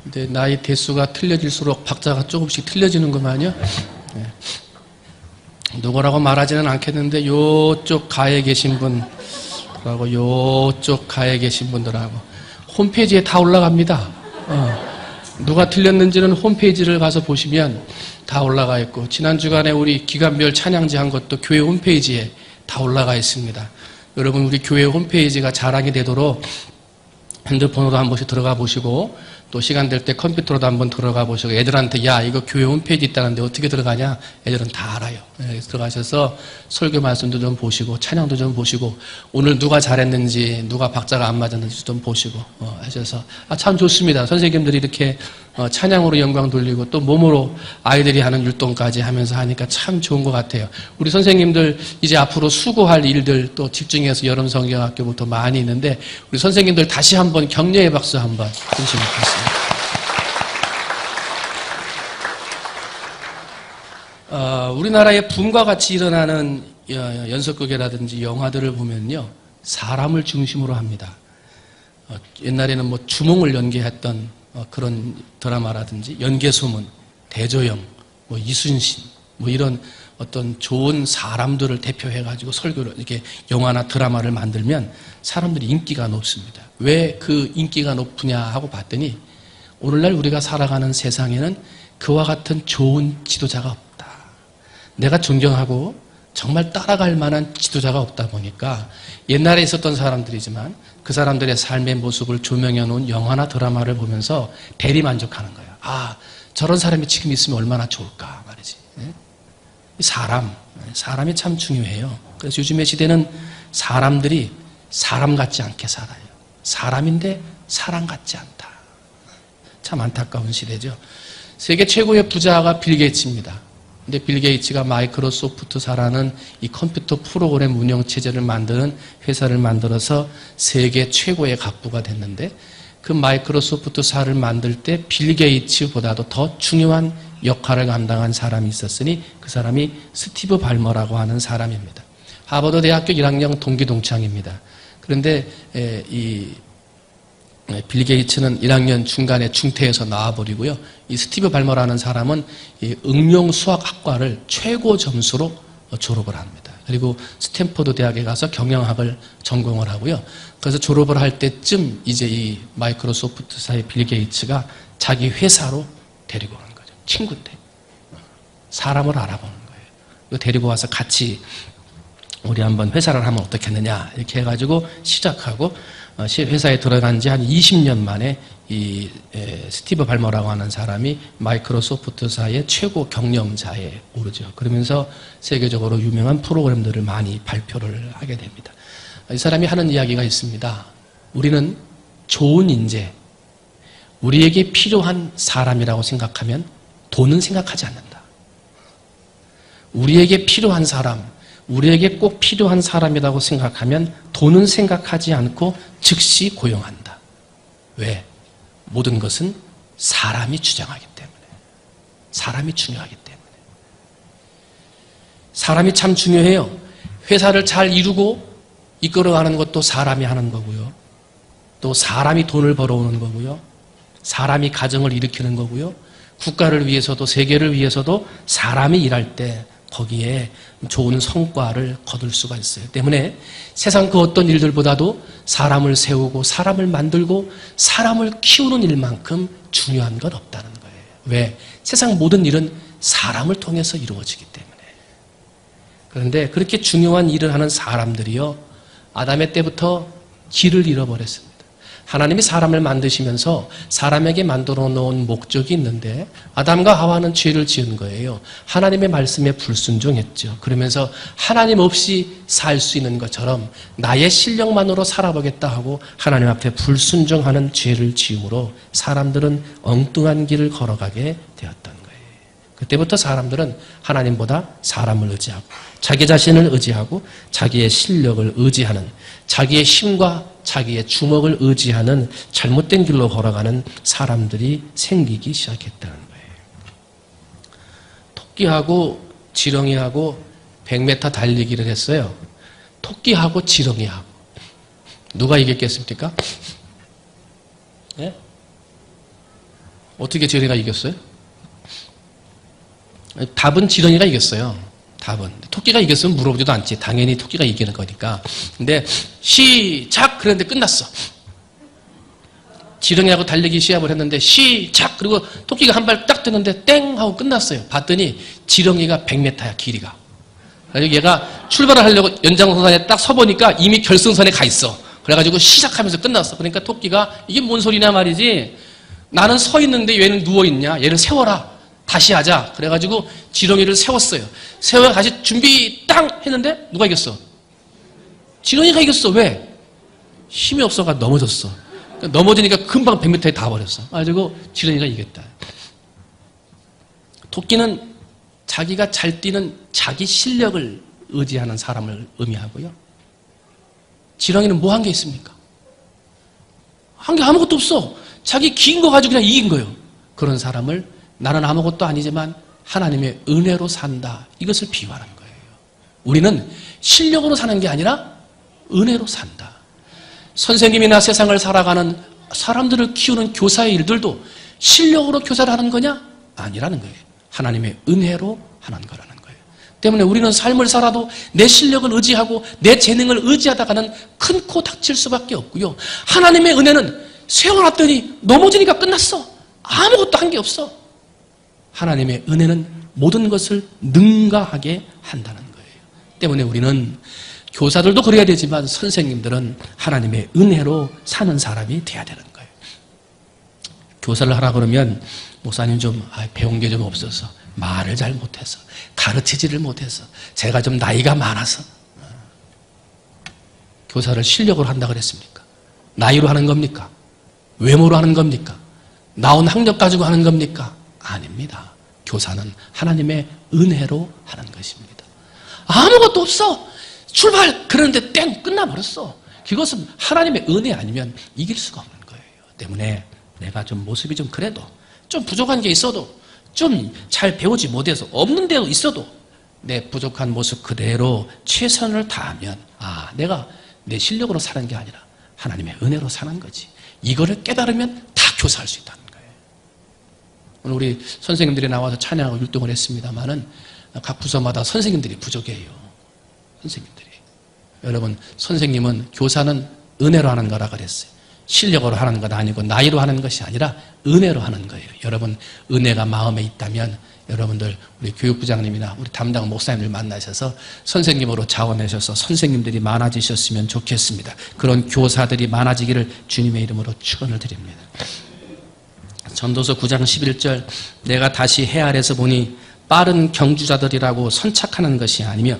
근데 나이 대수가 틀려질수록 박자가 조금씩 틀려지는구만요. 네. 누구라고 말하지는 않겠는데 요쪽 가에 계신 분하고 요쪽 가에 계신 분들하고 홈페이지에 다 올라갑니다. 누가 틀렸는지는 홈페이지를 가서 보시면 다 올라가 있고, 지난 주간에 우리 기간별 찬양지 한 것도 교회 홈페이지에 다 올라가 있습니다. 여러분, 우리 교회 홈페이지가 자랑이 되도록 핸드폰으로 한 번씩 들어가 보시고, 또 시간 될 때 컴퓨터로도 한번 들어가 보시고, 애들한테 야 이거 교회 홈페이지 있다는데 어떻게 들어가냐, 애들은 다 알아요. 그래서 들어가셔서 설교 말씀도 좀 보시고 찬양도 좀 보시고, 오늘 누가 잘했는지 누가 박자가 안 맞았는지 좀 보시고 하셔서 참 좋습니다. 선생님들이 이렇게 찬양으로 영광 돌리고 또 몸으로 아이들이 하는 율동까지 하면서 하니까 참 좋은 것 같아요. 우리 선생님들 이제 앞으로 수고할 일들 또 집중해서 여름성경학교부터 많이 있는데, 우리 선생님들 다시 한번 격려의 박수 한번 주시면 좋겠습니다. 우리나라의 붐과 같이 일어나는 연속극이라든지 영화들을 보면요, 사람을 중심으로 합니다. 옛날에는 뭐 주몽을 연기했던 그런 드라마라든지 연개소문, 대조영, 뭐 이순신, 뭐 이런 어떤 좋은 사람들을 대표해가지고 설교를 이렇게 영화나 드라마를 만들면 사람들이 인기가 높습니다. 왜 그 인기가 높으냐 하고 봤더니, 오늘날 우리가 살아가는 세상에는 그와 같은 좋은 지도자가 없다. 내가 존경하고 정말 따라갈 만한 지도자가 없다 보니까 옛날에 있었던 사람들이지만 그 사람들의 삶의 모습을 조명해 놓은 영화나 드라마를 보면서 대리만족하는 거예요. 저런 사람이 지금 있으면 얼마나 좋을까 말이지. 사람이 참 중요해요. 그래서 요즘의 시대는 사람들이 사람 같지 않게 살아요. 사람인데 사람 같지 않다. 참 안타까운 시대죠. 세계 최고의 부자가 빌 게이츠입니다. 근데 빌 게이츠가 마이크로소프트사라는 이 컴퓨터 프로그램 운영체제를 만드는 회사를 만들어서 세계 최고의 갑부가 됐는데, 그 마이크로소프트사를 만들 때 빌 게이츠보다도 더 중요한 역할을 감당한 사람이 있었으니 그 사람이 스티브 발머라고 하는 사람입니다. 하버드 대학교 1학년 동기동창입니다. 그런데 빌 게이츠는 1학년 중간에 중퇴해서 나와버리고요. 이 스티브 발머라는 사람은 이 응용수학학과를 최고 점수로 졸업을 합니다. 그리고 스탠퍼드 대학에 가서 경영학을 전공을 하고요. 그래서 졸업을 할 때쯤 이제 이 마이크로소프트사의 빌 게이츠가 자기 회사로 데리고 오는 거죠. 친구인데 사람을 알아보는 거예요. 데리고 와서 같이 우리 한번 회사를 하면 어떻겠느냐 이렇게 해가지고 시작하고, 회사에 들어간 지 한 20년 만에 이 스티브 발머라고 하는 사람이 마이크로소프트사의 최고 경영자에 오르죠. 그러면서 세계적으로 유명한 프로그램들을 많이 발표를 하게 됩니다. 이 사람이 하는 이야기가 있습니다. 우리는 좋은 인재, 우리에게 필요한 사람이라고 생각하면 돈은 생각하지 않는다. 우리에게 필요한 사람, 우리에게 꼭 필요한 사람이라고 생각하면 돈은 생각하지 않고 즉시 고용한다. 왜? 모든 것은 사람이 주장하기 때문에. 사람이 중요하기 때문에. 사람이 참 중요해요. 회사를 잘 이루고 이끌어가는 것도 사람이 하는 거고요. 또 사람이 돈을 벌어오는 거고요. 사람이 가정을 일으키는 거고요. 국가를 위해서도 세계를 위해서도 사람이 일할 때 거기에 좋은 성과를 거둘 수가 있어요. 때문에 세상 그 어떤 일들보다도 사람을 세우고 사람을 만들고 사람을 키우는 일만큼 중요한 건 없다는 거예요. 왜? 세상 모든 일은 사람을 통해서 이루어지기 때문에. 그런데 그렇게 중요한 일을 하는 사람들이요, 아담의 때부터 길을 잃어버렸습니다. 하나님이 사람을 만드시면서 사람에게 만들어 놓은 목적이 있는데, 아담과 하와는 죄를 지은 거예요. 하나님의 말씀에 불순종했죠. 그러면서 하나님 없이 살 수 있는 것처럼 나의 실력만으로 살아보겠다 하고 하나님 앞에 불순종하는 죄를 지음으로 사람들은 엉뚱한 길을 걸어가게 되었던 거예요. 그때부터 사람들은 하나님보다 사람을 의지하고 자기 자신을 의지하고 자기의 실력을 의지하는, 자기의 힘과 자기의 주먹을 의지하는 잘못된 길로 걸어가는 사람들이 생기기 시작했다는 거예요. 토끼하고 지렁이하고 100m 달리기를 했어요. 토끼하고 지렁이하고 누가 이겼겠습니까? 네? 어떻게 지렁이가 이겼어요? 답은 지렁이가 이겼어요. 답은. 토끼가 이겼으면 물어보지도 않지. 당연히 토끼가 이기는 거니까. 근데 시작! 그랬는데 끝났어. 지렁이하고 달리기 시합을 했는데 시작! 그리고 토끼가 한 발 딱 뜨는데 땡! 하고 끝났어요. 봤더니 지렁이가 100m야, 길이가. 그래서 얘가 출발을 하려고 연장선에 딱 서보니까 이미 결승선에 가 있어. 그래가지고 시작하면서 끝났어. 그러니까 토끼가 이게 뭔 소리냐 말이지. 나는 서 있는데 얘는 누워있냐. 얘를 세워라. 다시 하자. 그래가지고 지렁이를 세웠어요. 세워 다시 준비 땅 했는데 누가 이겼어? 지렁이가 이겼어. 왜? 힘이 없어가 넘어졌어. 그러니까 넘어지니까 금방 100m에 다 버렸어. 그래가지고 지렁이가 이겼다. 토끼는 자기가 잘 뛰는 자기 실력을 의지하는 사람을 의미하고요. 지렁이는 뭐 한 게 있습니까? 한 게 아무것도 없어. 자기 긴 거 가지고 그냥 이긴 거예요. 그런 사람을 나는 아무것도 아니지만 하나님의 은혜로 산다. 이것을 비유하는 거예요. 우리는 실력으로 사는 게 아니라 은혜로 산다. 선생님이나 세상을 살아가는 사람들을 키우는 교사의 일들도 실력으로 교사를 하는 거냐? 아니라는 거예요. 하나님의 은혜로 하는 거라는 거예요. 때문에 우리는 삶을 살아도 내 실력을 의지하고 내 재능을 의지하다가는 큰 코 닥칠 수밖에 없고요. 하나님의 은혜는 세워놨더니 넘어지니까 끝났어. 아무것도 한 게 없어. 하나님의 은혜는 모든 것을 능가하게 한다는 거예요. 때문에 우리는 교사들도 그래야 되지만 선생님들은 하나님의 은혜로 사는 사람이 돼야 되는 거예요. 교사를 하라 그러면 목사님 좀 배운 게 좀 없어서 말을 잘 못해서 가르치지를 못해서 제가 좀 나이가 많아서 교사를 실력으로 한다 그랬습니까? 나이로 하는 겁니까? 외모로 하는 겁니까? 나온 학력 가지고 하는 겁니까? 아닙니다. 교사는 하나님의 은혜로 하는 것입니다. 아무것도 없어. 출발! 그런데 땡! 끝나버렸어. 그것은 하나님의 은혜 아니면 이길 수가 없는 거예요. 때문에 내가 좀 모습이 좀 그래도 좀 부족한 게 있어도 좀 잘 배우지 못해서 없는 데도 있어도 내 부족한 모습 그대로 최선을 다하면 내가 내 실력으로 사는 게 아니라 하나님의 은혜로 사는 거지. 이거를 깨달으면 다 교사할 수 있다는 거예요. 오늘 우리 선생님들이 나와서 찬양하고 율동을 했습니다만은 각 부서마다 선생님들이 부족해요. 선생님들이. 여러분, 선생님은 교사는 은혜로 하는 거라 그랬어요. 실력으로 하는 것 아니고 나이로 하는 것이 아니라 은혜로 하는 거예요. 여러분, 은혜가 마음에 있다면 여러분들 우리 교육부장님이나 우리 담당 목사님들 만나셔서 선생님으로 자원하셔서 선생님들이 많아지셨으면 좋겠습니다. 그런 교사들이 많아지기를 주님의 이름으로 축원을 드립니다. 전도서 9장 11절 내가 다시 해 아래서 보니 빠른 경주자들이라고 선착하는 것이 아니며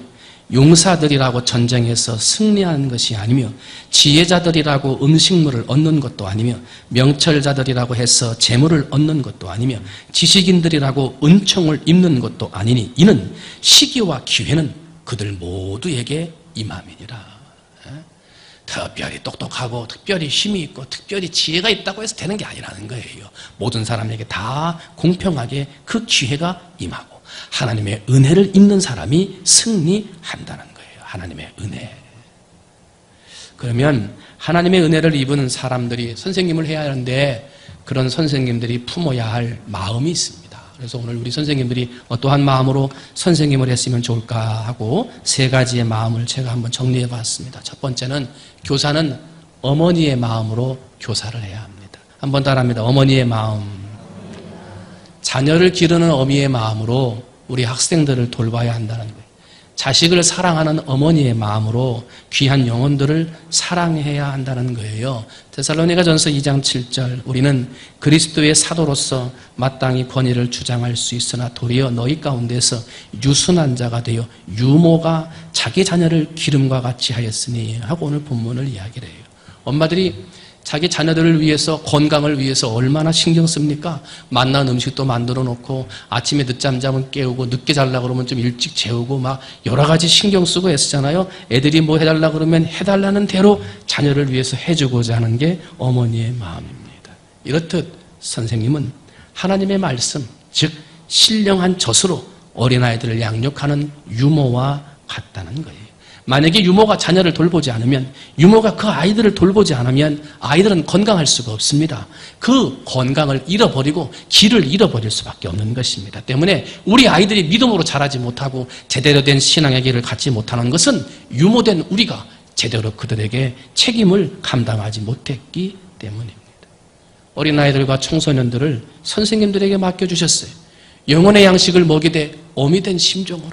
용사들이라고 전쟁에서 승리하는 것이 아니며 지혜자들이라고 음식물을 얻는 것도 아니며 명철자들이라고 해서 재물을 얻는 것도 아니며 지식인들이라고 은총을 입는 것도 아니니 이는 시기와 기회는 그들 모두에게 임함이니라. 특별히 똑똑하고 특별히 힘이 있고 특별히 지혜가 있다고 해서 되는 게 아니라는 거예요. 모든 사람에게 다 공평하게 그 기회가 임하고 하나님의 은혜를 입는 사람이 승리한다는 거예요. 하나님의 은혜. 그러면 하나님의 은혜를 입은 사람들이 선생님을 해야 하는데 그런 선생님들이 품어야 할 마음이 있습니다. 그래서 오늘 우리 선생님들이 어떠한 마음으로 선생님을 했으면 좋을까 하고 세 가지의 마음을 제가 한번 정리해 봤습니다. 첫 번째는 교사는 어머니의 마음으로 교사를 해야 합니다. 한번 따라합니다. 어머니의 마음. 자녀를 기르는 어미의 마음으로 우리 학생들을 돌봐야 한다는 거예요. 자식을 사랑하는 어머니의 마음으로 귀한 영혼들을 사랑해야 한다는 거예요. 데살로니가전서 2장 7절 우리는 그리스도의 사도로서 마땅히 권위를 주장할 수 있으나 도리어 너희 가운데서 유순한 자가 되어 유모가 자기 자녀를 기름과 같이 하였으니 하고 오늘 본문을 이야기를 해요. 엄마들이 자기 자녀들을 위해서 건강을 위해서 얼마나 신경 씁니까? 맛난 음식도 만들어 놓고 아침에 늦잠 자면 깨우고 늦게 자려고 그러면 좀 일찍 재우고 막 여러 가지 신경 쓰고 애쓰잖아요. 애들이 뭐 해달라고 그러면 해달라는 대로 자녀를 위해서 해주고자 하는 게 어머니의 마음입니다. 이렇듯 선생님은 하나님의 말씀, 즉 신령한 젖으로 어린아이들을 양육하는 유모와 같다는 거예요. 만약에 유모가 자녀를 돌보지 않으면, 유모가 그 아이들을 돌보지 않으면 아이들은 건강할 수가 없습니다. 그 건강을 잃어버리고 길을 잃어버릴 수밖에 없는 것입니다. 때문에 우리 아이들이 믿음으로 자라지 못하고 제대로 된 신앙의 길을 갖지 못하는 것은 유모된 우리가 제대로 그들에게 책임을 감당하지 못했기 때문입니다. 어린아이들과 청소년들을 선생님들에게 맡겨주셨어요. 영혼의 양식을 먹이되 어미 된 심정으로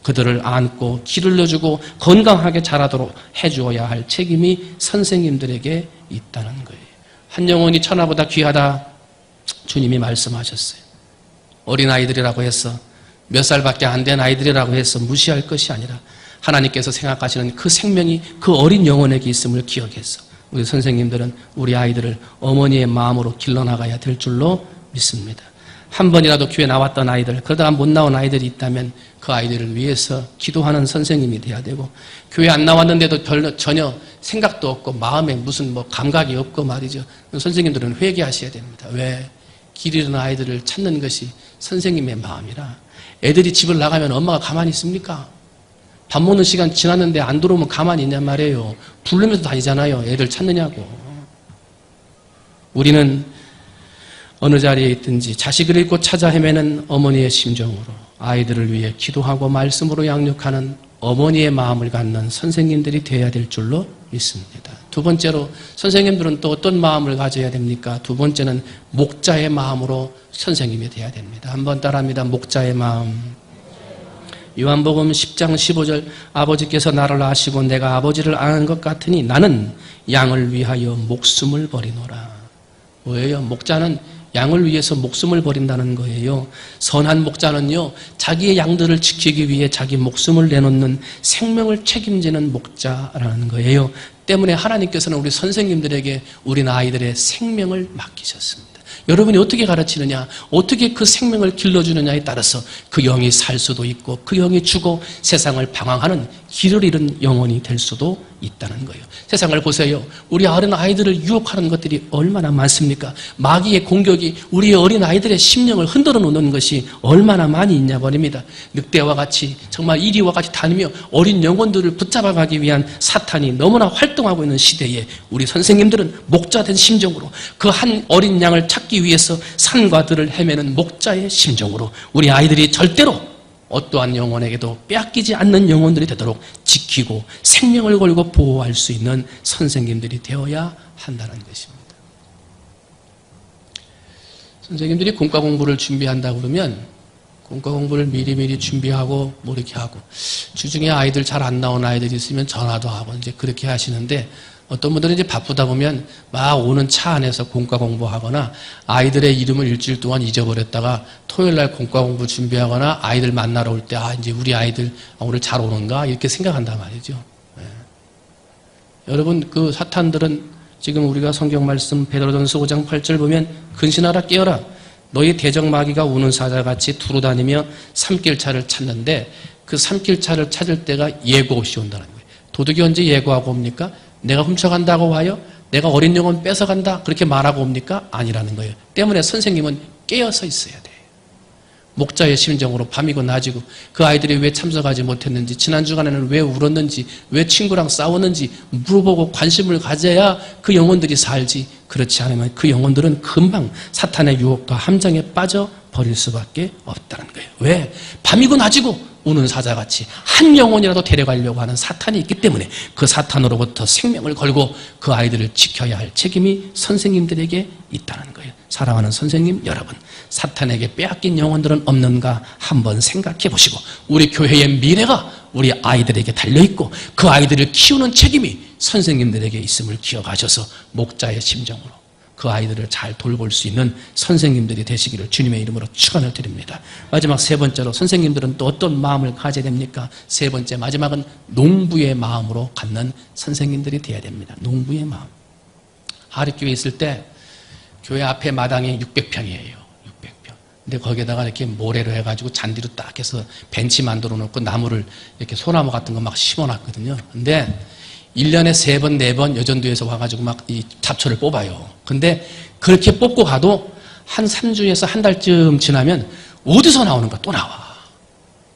그들을 안고 길을 내주고 건강하게 자라도록 해주어야 할 책임이 선생님들에게 있다는 거예요. 한 영혼이 천하보다 귀하다, 주님이 말씀하셨어요. 어린아이들이라고 해서, 몇 살밖에 안 된 아이들이라고 해서 무시할 것이 아니라 하나님께서 생각하시는 그 생명이 그 어린 영혼에게 있음을 기억해서 우리 선생님들은 우리 아이들을 어머니의 마음으로 길러나가야 될 줄로 믿습니다. 한 번이라도 교회 나왔던 아이들, 그러다가 못 나온 아이들이 있다면 그 아이들을 위해서 기도하는 선생님이 돼야 되고, 교회 안 나왔는데도 전혀 생각도 없고 마음에 무슨 감각이 없고 말이죠. 선생님들은 회개하셔야 됩니다. 왜? 길 잃은 아이들을 찾는 것이 선생님의 마음이라. 애들이 집을 나가면 엄마가 가만히 있습니까? 밥 먹는 시간 지났는데 안 들어오면 가만히 있냔 말이에요. 부르면서 다니잖아요. 애들 찾느냐고. 우리는 어느 자리에 있든지 자식을 잃고 찾아 헤매는 어머니의 심정으로 아이들을 위해 기도하고 말씀으로 양육하는 어머니의 마음을 갖는 선생님들이 되어야 될 줄로 믿습니다. 두 번째로 선생님들은 또 어떤 마음을 가져야 됩니까? 두 번째는 목자의 마음으로 선생님이 되어야 됩니다. 한번 따라합니다. 목자의 마음. 요한복음 10장 15절, 아버지께서 나를 아시고 내가 아버지를 아는 것 같으니 나는 양을 위하여 목숨을 버리노라. 뭐예요? 목자는 양을 위해서 목숨을 버린다는 거예요. 선한 목자는요, 자기의 양들을 지키기 위해 자기 목숨을 내놓는 생명을 책임지는 목자라는 거예요. 때문에 하나님께서는 우리 선생님들에게 우리 아이들의 생명을 맡기셨습니다. 여러분이 어떻게 가르치느냐, 어떻게 그 생명을 길러주느냐에 따라서 그 영이 살 수도 있고 그 영이 죽어 세상을 방황하는 길을 잃은 영혼이 될 수도 있다는 거예요. 세상을 보세요. 우리 어린 아이들을 유혹하는 것들이 얼마나 많습니까? 마귀의 공격이 우리의 어린 아이들의 심령을 흔들어 놓는 것이 얼마나 많이 있냐 말입니다. 늑대와 같이 정말 이리와 같이 다니며 어린 영혼들을 붙잡아가기 위한 사탄이 너무나 활동하고 있는 시대에 우리 선생님들은 목자된 심정으로 그 한 어린 양을 찾기 위해서 산과 들을 헤매는 목자의 심정으로 우리 아이들이 절대로 어떠한 영혼에게도 빼앗기지 않는 영혼들이 되도록 지키고 생명을 걸고 보호할 수 있는 선생님들이 되어야 한다는 것입니다. 선생님들이 공과 공부를 준비한다고 그러면 공과 공부를 미리미리 준비하고 뭐 이렇게 하고, 주중에 아이들 잘 안 나온 아이들이 있으면 전화도 하고 이제 그렇게 하시는데, 어떤 분들은 이제 바쁘다 보면 막 오는 차 안에서 공과 공부하거나 아이들의 이름을 일주일 동안 잊어버렸다가 토요일 날 공과 공부 준비하거나 아이들 만나러 올 때 이제 우리 아이들 오늘 잘 오는가 이렇게 생각한단 말이죠. 네. 여러분, 그 사탄들은 지금 우리가 성경 말씀 베드로전서 5장 8절 보면 근신하라 깨어라 너희 대적마귀가 우는 사자같이 두루다니며 삼킬차를 찾는데, 그 삼킬차를 찾을 때가 예고 없이 온다는 거예요. 도둑이 언제 예고하고 옵니까? 내가 훔쳐간다고 하여 내가 어린 영혼 뺏어간다 그렇게 말하고 옵니까? 아니라는 거예요. 때문에 선생님은 깨어서 있어야 돼요. 목자의 심정으로 밤이고 낮이고 그 아이들이 왜 참석하지 못했는지, 지난 주간에는 왜 울었는지, 왜 친구랑 싸웠는지 물어보고 관심을 가져야 그 영혼들이 살지, 그렇지 않으면 그 영혼들은 금방 사탄의 유혹과 함정에 빠져 버릴 수밖에 없다는 거예요. 왜? 밤이고 낮이고 우는 사자같이 한 영혼이라도 데려가려고 하는 사탄이 있기 때문에 그 사탄으로부터 생명을 걸고 그 아이들을 지켜야 할 책임이 선생님들에게 있다는 거예요. 사랑하는 선생님 여러분, 사탄에게 빼앗긴 영혼들은 없는가 한번 생각해 보시고, 우리 교회의 미래가 우리 아이들에게 달려있고 그 아이들을 키우는 책임이 선생님들에게 있음을 기억하셔서 목자의 심정으로 그 아이들을 잘 돌볼 수 있는 선생님들이 되시기를 주님의 이름으로 축원을 드립니다. 마지막 세 번째로 선생님들은 또 어떤 마음을 가져야 됩니까? 세 번째, 마지막은 농부의 마음으로 갖는 선생님들이 되어야 됩니다. 농부의 마음. 하립교회 있을 때 교회 앞에 마당이 600평이에요. 600평. 근데 거기에다가 이렇게 모래로 해가지고 잔디로 딱 해서 벤치 만들어 놓고 나무를 이렇게 소나무 같은 거 막 심어놨거든요. 근데 1년에 3번, 4번 여전도에서 와가지고 막 이 잡초를 뽑아요. 근데 그렇게 뽑고 가도 한 3주에서 한 달쯤 지나면 어디서 나오는가 또 나와.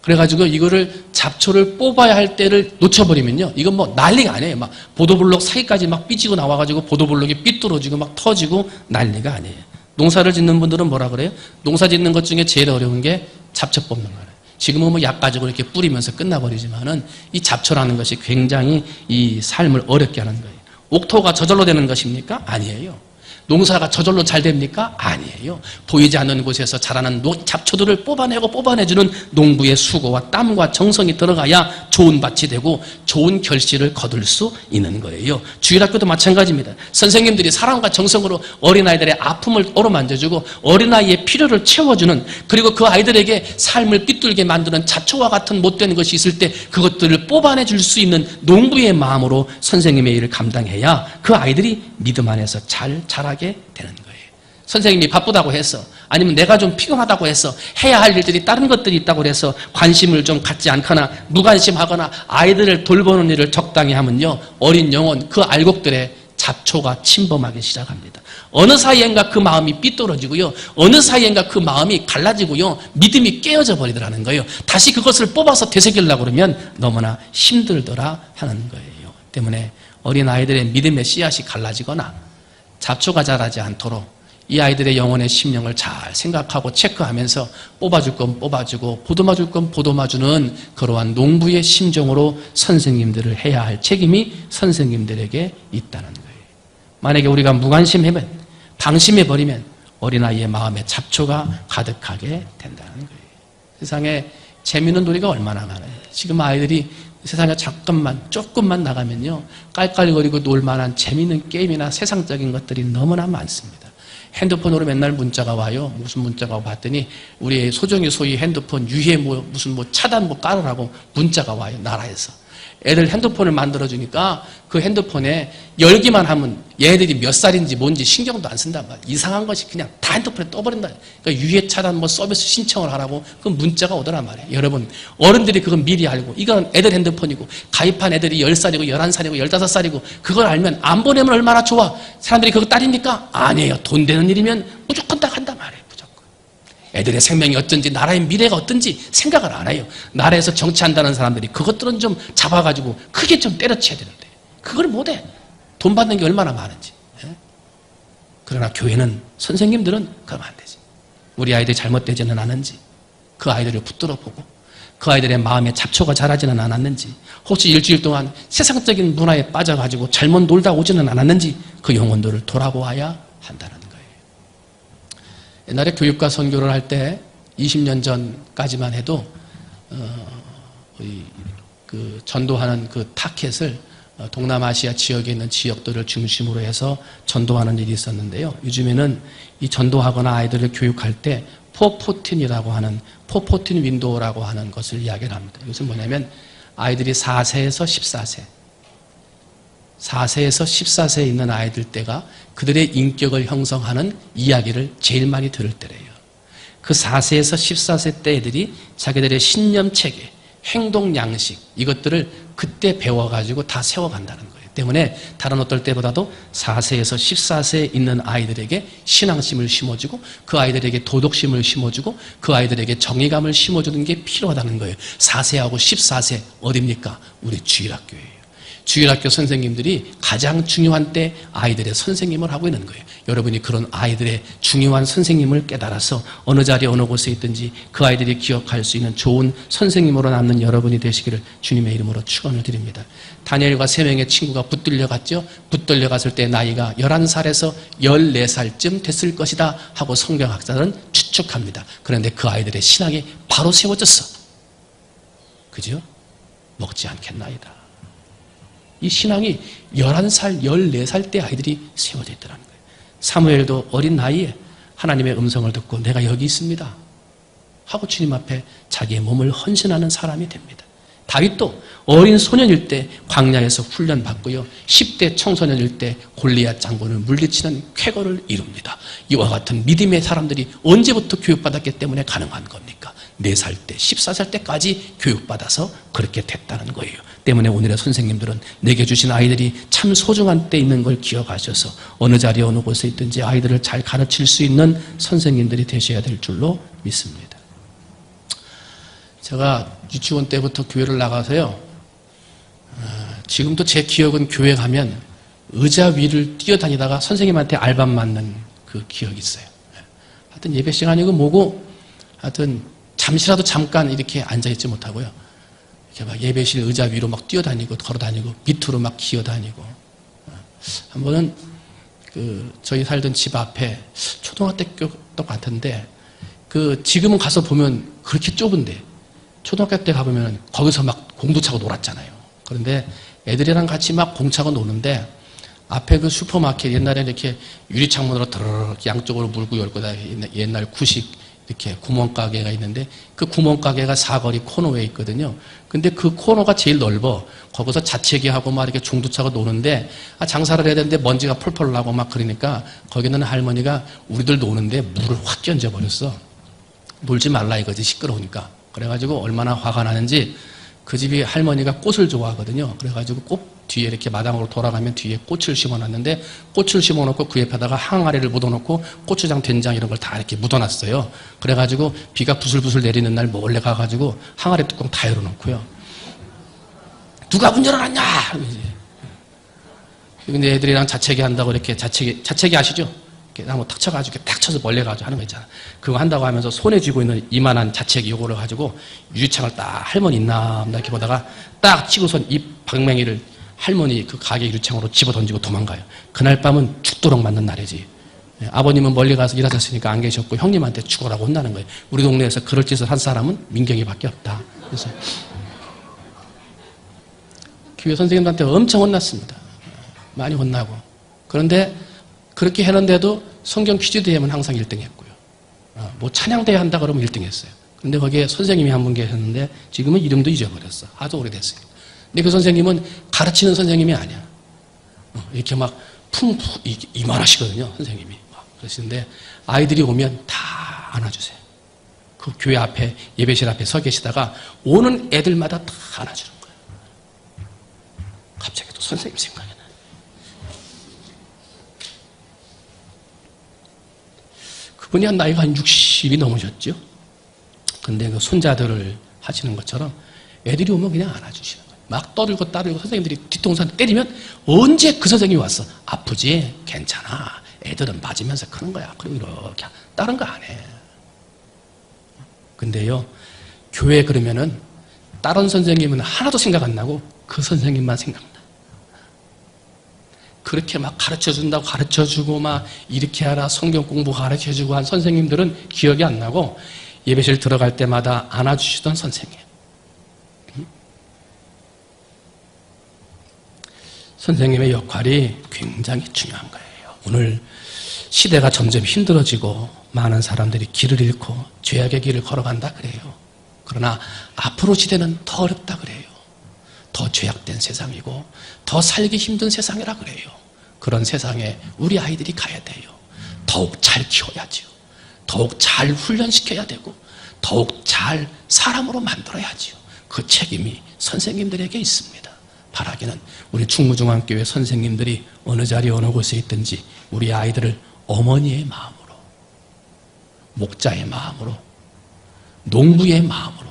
그래가지고 이거를 잡초를 뽑아야 할 때를 놓쳐버리면요. 이건 뭐 난리가 아니에요. 막 보도블록 사이까지 막 삐지고 나와가지고 보도블록이 삐뚤어지고 막 터지고 난리가 아니에요. 농사를 짓는 분들은 뭐라 그래요? 농사 짓는 것 중에 제일 어려운 게 잡초 뽑는 거예요. 지금은 뭐 약 가지고 이렇게 뿌리면서 끝나버리지만은 이 잡초라는 것이 굉장히 이 삶을 어렵게 하는 거예요. 옥토가 저절로 되는 것입니까? 아니에요. 농사가 저절로 잘 됩니까? 아니에요. 보이지 않는 곳에서 자라는 잡초들을 뽑아내주는 농부의 수고와 땀과 정성이 들어가야 좋은 밭이 되고 좋은 결실을 거둘 수 있는 거예요. 주일학교도 마찬가지입니다. 선생님들이 사랑과 정성으로 어린아이들의 아픔을 어루만져주고 어린아이의 필요를 채워주는, 그리고 그 아이들에게 삶을 삐뚤게 만드는 잡초와 같은 못된 것이 있을 때 그것들을 뽑아내줄 수 있는 농부의 마음으로 선생님의 일을 감당해야 그 아이들이 믿음 안에서 잘 자라게 되는 거예요. 선생님이 바쁘다고 해서, 아니면 내가 좀 피곤하다고 해서 해야 할 일들이 다른 것들이 있다고 해서 관심을 좀 갖지 않거나 무관심하거나 아이들을 돌보는 일을 적당히 하면요, 어린 영혼 그 알곡들에 잡초가 침범하기 시작합니다. 어느 사이엔가 그 마음이 삐뚤어지고요, 어느 사이엔가 그 마음이 갈라지고요, 믿음이 깨어져 버리더라는 거예요. 다시 그것을 뽑아서 되새기려고 그러면 너무나 힘들더라 하는 거예요. 때문에 어린 아이들의 믿음의 씨앗이 갈라지거나 잡초가 자라지 않도록 이 아이들의 영혼의 심령을 잘 생각하고 체크하면서 뽑아줄 건 뽑아주고 보듬어줄 건 보듬어주는 그러한 농부의 심정으로 선생님들을 해야 할 책임이 선생님들에게 있다는 거예요. 만약에 우리가 무관심하면, 방심해버리면 어린아이의 마음에 잡초가 가득하게 된다는 거예요. 세상에 재미있는 놀이가 얼마나 많아요. 지금 아이들이 세상에 조금만 나가면요, 깔깔거리고 놀만한 재미있는 게임이나 세상적인 것들이 너무나 많습니다. 핸드폰으로 맨날 문자가 와요. 무슨 문자가 봤더니 우리 소정이 소위 핸드폰 유해 무슨 차단 깔으라고 문자가 와요, 나라에서. 애들 핸드폰을 만들어주니까 그 핸드폰에 열기만 하면 얘들이 몇 살인지 뭔지 신경도 안 쓴단 말이에요. 이상한 것이 그냥 다 핸드폰에 떠버린다. 그러니까 유해 차단 서비스 신청을 하라고 그 문자가 오더란 말이에요. 여러분, 어른들이 그건 미리 알고, 이건 애들 핸드폰이고 가입한 애들이 10살이고 11살이고 15살이고 그걸 알면 안 보내면 얼마나 좋아. 사람들이 그거 따립니까? 아니에요. 돈 되는 일이면 무조건 딱 한단 말이에요. 애들의 생명이 어떤지, 나라의 미래가 어떤지 생각을 안 해요. 나라에서 정치한다는 사람들이 그것들은 좀 잡아가지고 크게 좀 때려쳐야 되는데 그걸 못해. 돈 받는 게 얼마나 많은지. 그러나 교회는, 선생님들은 그러면 안 되지. 우리 아이들이 잘못되지는 않은지, 그 아이들을 붙들어 보고 그 아이들의 마음에 잡초가 자라지는 않았는지, 혹시 일주일 동안 세상적인 문화에 빠져가지고 잘못 놀다 오지는 않았는지 그 영혼들을 돌아보아야 한다는 거예요. 옛날에 교육과 선교를 할 때 20년 전까지만 해도 그 전도하는 그 타켓을 동남아시아 지역에 있는 지역들을 중심으로 해서 전도하는 일이 있었는데요. 요즘에는 이 전도하거나 아이들을 교육할 때 포포틴이라고 하는, 포포틴 윈도우라고 하는 것을 이야기를 합니다. 이것은 뭐냐면 아이들이 4세에서 14세, 4세에서 14세에 있는 아이들 때가 그들의 인격을 형성하는 이야기를 제일 많이 들을 때래요. 그 4세에서 14세 때 애들이 자기들의 신념 체계, 행동 양식, 이것들을 그때 배워가지고 다 세워간다는 거예요. 때문에 다른 어떨 때보다도 4세에서 14세에 있는 아이들에게 신앙심을 심어주고 그 아이들에게 도덕심을 심어주고 그 아이들에게 정의감을 심어주는 게 필요하다는 거예요. 4세하고 14세 어딥니까? 우리 주일학교예요. 주일학교 선생님들이 가장 중요한 때 아이들의 선생님을 하고 있는 거예요. 여러분이 그런 아이들의 중요한 선생님을 깨달아서 어느 자리에 어느 곳에 있든지 그 아이들이 기억할 수 있는 좋은 선생님으로 남는 여러분이 되시기를 주님의 이름으로 축원을 드립니다. 다니엘과 3명의 친구가 붙들려 갔죠. 붙들려 갔을 때 나이가 11살에서 14살쯤 됐을 것이다 하고 성경학자들은 추측합니다. 그런데 그 아이들의 신앙이 바로 세워졌어. 그죠? 먹지 않겠나이다. 이 신앙이 11살, 14살 때 아이들이 세워져 있더라는 거예요. 사무엘도 어린 나이에 하나님의 음성을 듣고 내가 여기 있습니다 하고 주님 앞에 자기의 몸을 헌신하는 사람이 됩니다. 다윗도 어린 소년일 때 광야에서 훈련받고요, 10대 청소년일 때 골리앗 장군을 물리치는 쾌거를 이룹니다. 이와 같은 믿음의 사람들이 언제부터 교육받았기 때문에 가능한 겁니까? 4살 때, 14살 때까지 교육받아서 그렇게 됐다는 거예요. 때문에 오늘의 선생님들은 내게 주신 아이들이 참 소중한 때 있는 걸 기억하셔서 어느 자리에 어느 곳에 있든지 아이들을 잘 가르칠 수 있는 선생님들이 되셔야 될 줄로 믿습니다. 제가 유치원 때부터 교회를 나가서요. 지금도 제 기억은 교회 가면 의자 위를 뛰어다니다가 선생님한테 알밤 맞는 그 기억이 있어요. 하여튼 예배 시간이고 뭐고 하여튼 잠시라도 잠깐 이렇게 앉아있지 못하고요. 이렇게 막 예배실 의자 위로 막 뛰어다니고 걸어다니고 밑으로 막 기어다니고. 한 번은 저희 살던 집 앞에 초등학교 같은데 지금은 가서 보면 그렇게 좁은데 초등학교 때 가보면 거기서 막 공도 차고 놀았잖아요. 그런데 애들이랑 같이 막 공차고 노는데 앞에 그 슈퍼마켓 옛날에 이렇게 유리창문으로 드르륵 양쪽으로 물고 열고 다 옛날 구식 이렇게 구멍가게가 있는데 그 구멍가게가 사거리 코너에 있거든요. 근데 그 코너가 제일 넓어. 거기서 자채기하고 막 이렇게 중도 차고 노는데 장사를 해야 되는데 먼지가 펄펄 나고 막 그러니까 거기는 할머니가 우리들 노는데 물을 확 끼얹어버렸어. 놀지 말라 이거지 시끄러우니까. 그래가지고 얼마나 화가 나는지 그 집이 할머니가 꽃을 좋아하거든요. 그래가지고 꽃 뒤에 이렇게 마당으로 돌아가면 뒤에 꽃을 심어놨는데 꽃을 심어놓고 그 옆에다가 항아리를 묻어놓고 고추장, 된장 이런 걸 다 이렇게 묻어놨어요. 그래가지고 비가 부슬부슬 내리는 날 몰래 가가지고 항아리 뚜껑 다 열어놓고요. 누가 문 열어놨냐? 근데 애들이랑 자채기 한다고 이렇게 자채기 아시죠? 이렇게 한번 탁 쳐가지고 딱 쳐서 멀리 가지고 하는 거 있잖아. 그거 한다고 하면서 손에 쥐고 있는 이만한 자채기 요거를 가지고 유리창을 딱 할머니 있나 이렇게 보다가 딱 치고선 이 방맹이를 할머니 그 가게 유리창으로 집어 던지고 도망가요. 그날 밤은 죽도록 맞는 날이지. 아버님은 멀리 가서 일하셨으니까 안 계셨고 형님한테 죽어라고 혼나는 거예요. 우리 동네에서 그럴 짓을 한 사람은 민경이밖에 없다. 그래서 교회 선생님들한테 엄청 혼났습니다. 많이 혼나고. 그런데 그렇게 했는데도 성경 퀴즈 대회는 항상 1등 했고요. 뭐 찬양대회 한다 그러면 1등 했어요. 근데 거기에 선생님이 한 분 계셨는데 지금은 이름도 잊어버렸어. 아주 오래됐어요. 근데 그 선생님은 가르치는 선생님이 아니야. 이렇게 막 이만하시거든요. 선생님이. 그러시는데 아이들이 오면 다 안아주세요. 그 교회 앞에 예배실 앞에 서 계시다가 오는 애들마다 다 안아주는 거예요. 갑자기 또 선생님 생각이 나요. 그분이 한 나이가 한 60이 넘으셨죠. 근데 그 손자들을 하시는 것처럼 애들이 오면 그냥 안아주시는 거예요. 막 떠들고 따르고 선생님들이 뒤통수 때리면 언제 그 선생님이 왔어? 아프지? 괜찮아. 애들은 맞으면서 크는 거야. 그리고 이렇게 다른 거 안 해. 근데요, 교회 그러면은 다른 선생님은 하나도 생각 안 나고 그 선생님만 생각나. 그렇게 막 가르쳐준다고 가르쳐주고 막 이렇게 하라 성경 공부 가르쳐주고 한 선생님들은 기억이 안 나고 예배실 들어갈 때마다 안아주시던 선생님. 선생님의 역할이 굉장히 중요한 거예요. 오늘 시대가 점점 힘들어지고 많은 사람들이 길을 잃고 죄악의 길을 걸어간다 그래요. 그러나 앞으로 시대는 더 어렵다 그래요. 더 죄악된 세상이고 더 살기 힘든 세상이라 그래요. 그런 세상에 우리 아이들이 가야 돼요. 더욱 잘 키워야지요. 더욱 잘 훈련시켜야 되고 더욱 잘 사람으로 만들어야지요. 그 책임이 선생님들에게 있습니다. 바라기는 우리 충무중앙교회 선생님들이 어느 자리 어느 곳에 있든지 우리 아이들을 어머니의 마음으로, 목자의 마음으로, 농부의 마음으로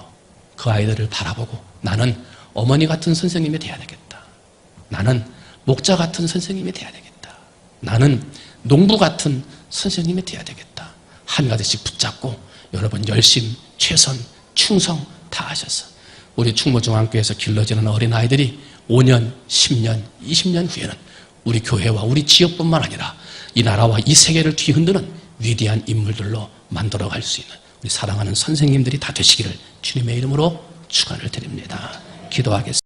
그 아이들을 바라보고 나는 어머니 같은 선생님이 돼야 되겠다. 나는 목자 같은 선생님이 돼야 되겠다. 나는 농부 같은 선생님이 돼야 되겠다. 한 가지씩 붙잡고 여러분 열심, 최선, 충성 다 하셔서 우리 충무중앙교회에서 길러지는 어린아이들이 5년, 10년, 20년 후에는 우리 교회와 우리 지역뿐만 아니라 이 나라와 이 세계를 뒤흔드는 위대한 인물들로 만들어갈 수 있는 우리 사랑하는 선생님들이 다 되시기를 주님의 이름으로 축원을 드립니다. 기도하겠습니다.